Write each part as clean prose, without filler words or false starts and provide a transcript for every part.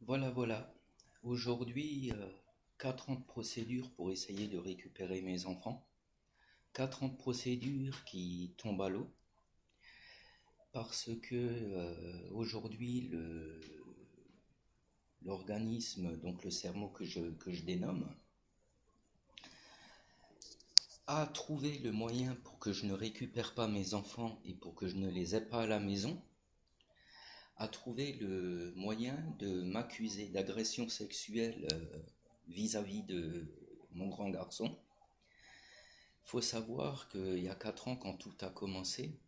Voilà. Aujourd'hui, 4 ans de procédure pour essayer de récupérer mes enfants. 4 ans de procédure qui tombent à l'eau parce que aujourd'hui l'organisme, donc le CERMO que je dénomme, a trouvé le moyen pour que je ne récupère pas mes enfants et pour que je ne les ai pas à la maison, a trouvé le moyen de m'accuser d'agression sexuelle vis-à-vis de mon grand garçon. Faut savoir qu'il y a 4 ans, quand tout a commencé,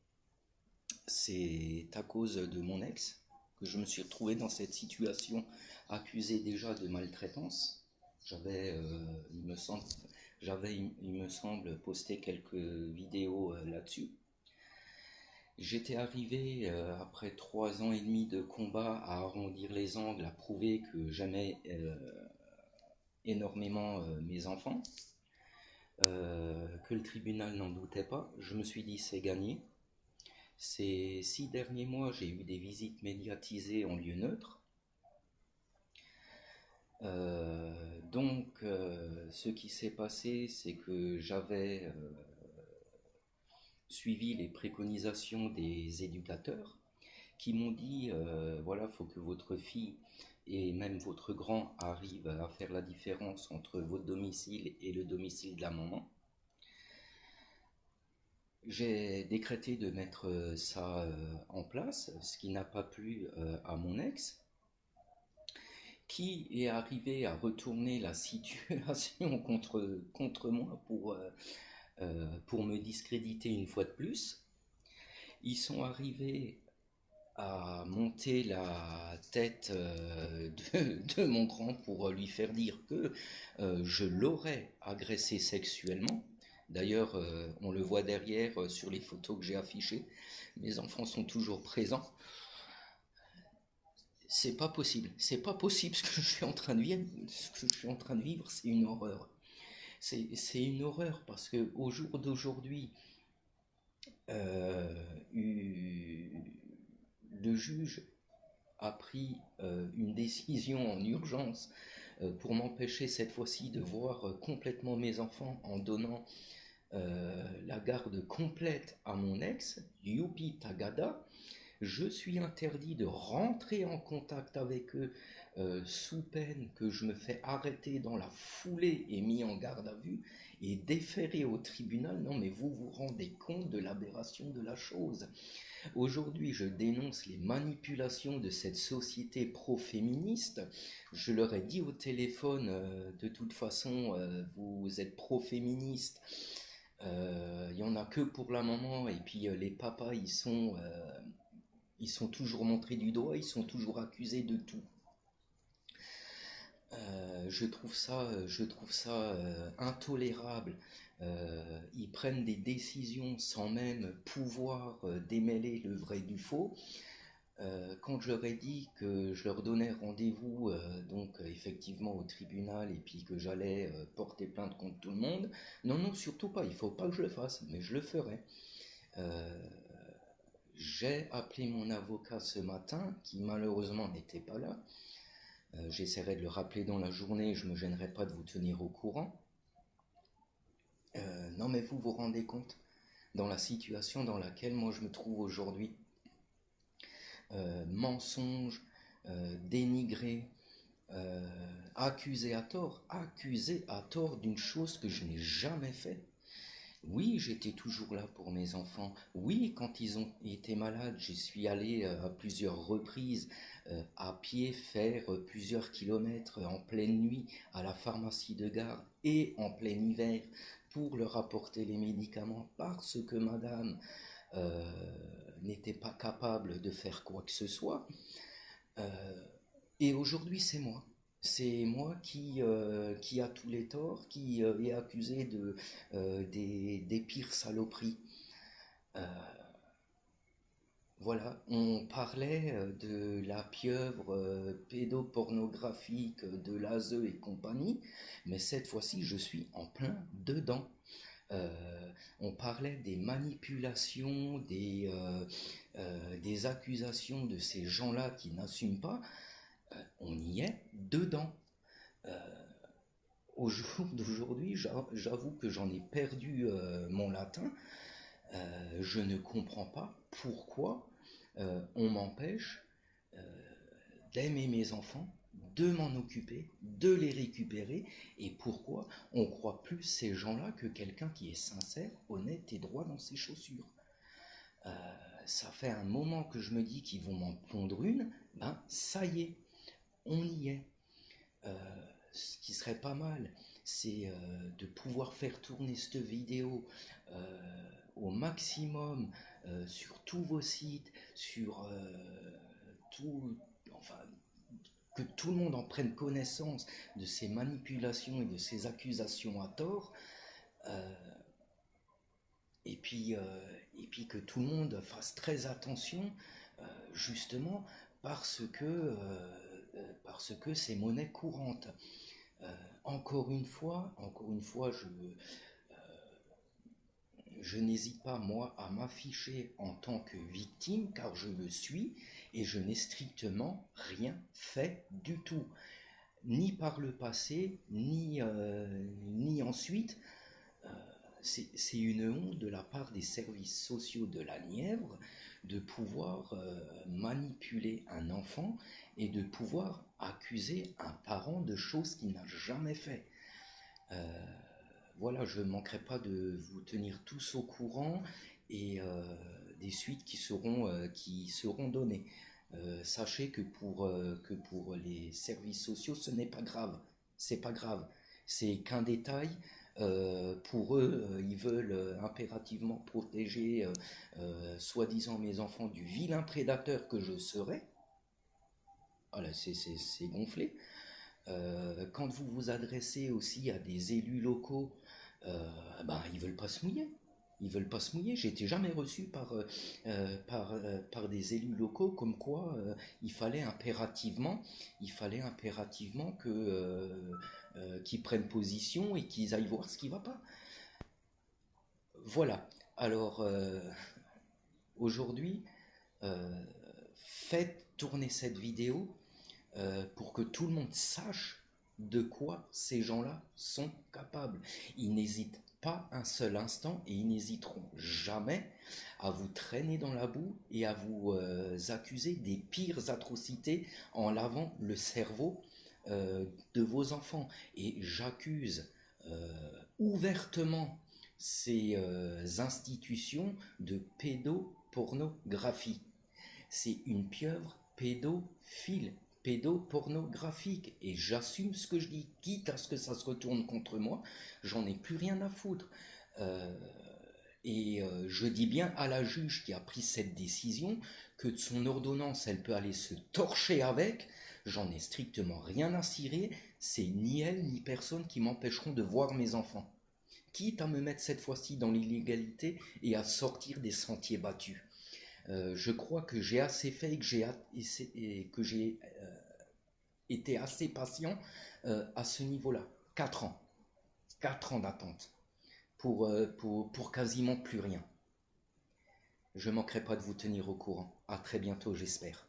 c'est à cause de mon ex que je me suis retrouvé dans cette situation, accusé déjà de maltraitance. J'avais, il me semble, posté quelques vidéos là-dessus. J'étais arrivé, après 3 ans et demi de combat, à arrondir les angles, à prouver que j'aimais énormément mes enfants, que le tribunal n'en doutait pas. Je me suis dit c'est gagné. Ces 6 derniers mois, j'ai eu des visites médiatisées en lieu neutre. Ce qui s'est passé, c'est que j'avais suivi les préconisations des éducateurs qui m'ont dit voilà, faut que votre fille et même votre grand arrivent à faire la différence entre votre domicile et le domicile de la maman. J'ai décrété de mettre ça en place, ce qui n'a pas plu à mon ex, qui est arrivé à retourner la situation contre moi pour me discréditer une fois de plus. Ils sont arrivés à monter la tête de mon grand pour lui faire dire que je l'aurais agressé sexuellement. D'ailleurs, on le voit derrière sur les photos que j'ai affichées. Mes enfants sont toujours présents. C'est pas possible ce que je suis en train de vivre. Ce que je suis en train de vivre, c'est une horreur. C'est une horreur parce que au jour d'aujourd'hui, euh, le juge a pris une décision en urgence pour m'empêcher cette fois-ci de voir complètement mes enfants en donnant la garde complète à mon ex, Yupi Tagada. Je suis interdit de rentrer en contact avec eux sous peine que je me fais arrêter dans la foulée et mis en garde à vue et déféré au tribunal. Non mais vous vous rendez compte de l'aberration de la chose. Aujourd'hui, je dénonce les manipulations de cette société pro-féministe. Je leur ai dit au téléphone, de toute façon, vous êtes pro-féministe. Il n'y en a que pour la maman, et puis les papas, ils sont toujours montrés du doigt, ils sont toujours accusés de tout. Je trouve ça intolérable. Ils prennent des décisions sans même pouvoir démêler le vrai du faux. Quand je leur ai dit que je leur donnais rendez-vous effectivement au tribunal et puis que j'allais porter plainte contre tout le monde, non non surtout pas, il faut pas que je le fasse, mais je le ferai. Euh, j'ai appelé mon avocat ce matin qui malheureusement n'était pas là. J'essaierai de le rappeler dans la journée, je me gênerai pas de vous tenir au courant. Non mais vous vous rendez compte dans la situation dans laquelle moi je me trouve aujourd'hui. Mensonge, dénigré, accusé à tort d'une chose que je n'ai jamais fait. Oui, j'étais toujours là pour mes enfants. Oui, quand ils ont été malades, j'y suis allé à plusieurs reprises à pied faire plusieurs kilomètres en pleine nuit à la pharmacie de gare et en plein hiver pour leur apporter les médicaments parce que madame euh, n'était pas capable de faire quoi que ce soit. Euh, et aujourd'hui, c'est moi. C'est moi qui a tous les torts, qui est accusé des pires saloperies. Euh, voilà, on parlait de la pieuvre pédopornographique de l'ASE et compagnie, mais cette fois-ci, je suis en plein dedans. On parlait des manipulations, des accusations de ces gens-là qui n'assument pas. On y est dedans. Au jour d'aujourd'hui, j'avoue que j'en ai perdu mon latin. Je ne comprends pas pourquoi on m'empêche d'aimer mes enfants, de m'en occuper, de les récupérer, et pourquoi on croit plus ces gens-là que quelqu'un qui est sincère, honnête et droit dans ses chaussures. Euh, Ça fait un moment que je me dis qu'ils vont m'en pondre une, ben ça y est, on y est. Ce qui serait pas mal, c'est de pouvoir faire tourner cette vidéo au maximum sur tous vos sites, sur tout, enfin, que tout le monde en prenne connaissance de ces manipulations et de ces accusations à tort, euh, et puis que tout le monde fasse très attention, justement parce que c'est monnaie courante. Encore une fois, je n'hésite pas, moi, à m'afficher en tant que victime, car je le suis, et je n'ai strictement rien fait du tout. Ni par le passé, ni ensuite. Euh, c'est une honte de la part des services sociaux de la Nièvre de pouvoir manipuler un enfant et de pouvoir accuser un parent de choses qu'il n'a jamais fait. Euh, voilà, je ne manquerai pas de vous tenir tous au courant et des suites qui seront données. Sachez que pour les services sociaux, ce n'est pas grave. C'est pas grave. C'est qu'un détail. Pour eux, ils veulent impérativement protéger, soi-disant, mes enfants du vilain prédateur que je serais. Voilà, c'est gonflé. Quand vous vous adressez aussi à des élus locaux, ben, ils veulent pas se mouiller. Ils veulent pas se mouiller. J'ai été jamais reçu par des élus locaux comme quoi il fallait impérativement qu'ils prennent position et qu'ils aillent voir ce qui va pas. Voilà. Alors aujourd'hui, euh, faites tourner cette vidéo pour que tout le monde sache de quoi ces gens-là sont capables. Ils n'hésitent pas un seul instant et ils n'hésiteront jamais à vous traîner dans la boue et à vous accuser des pires atrocités en lavant le cerveau de vos enfants. Et j'accuse ouvertement ces institutions de pédopornographie. C'est une pieuvre pédophile, pédopornographique, et j'assume ce que je dis, quitte à ce que ça se retourne contre moi, j'en ai plus rien à foutre. Euh, je dis bien à la juge qui a pris cette décision que de son ordonnance, elle peut aller se torcher avec, j'en ai strictement rien à cirer, c'est ni elle ni personne qui m'empêcheront de voir mes enfants. Quitte à me mettre cette fois-ci dans l'illégalité et à sortir des sentiers battus. Je crois que j'ai assez fait et que j'ai été assez patient à ce niveau-là. 4 ans. 4 ans d'attente pour quasiment plus rien. Je ne manquerai pas de vous tenir au courant. À très bientôt, j'espère.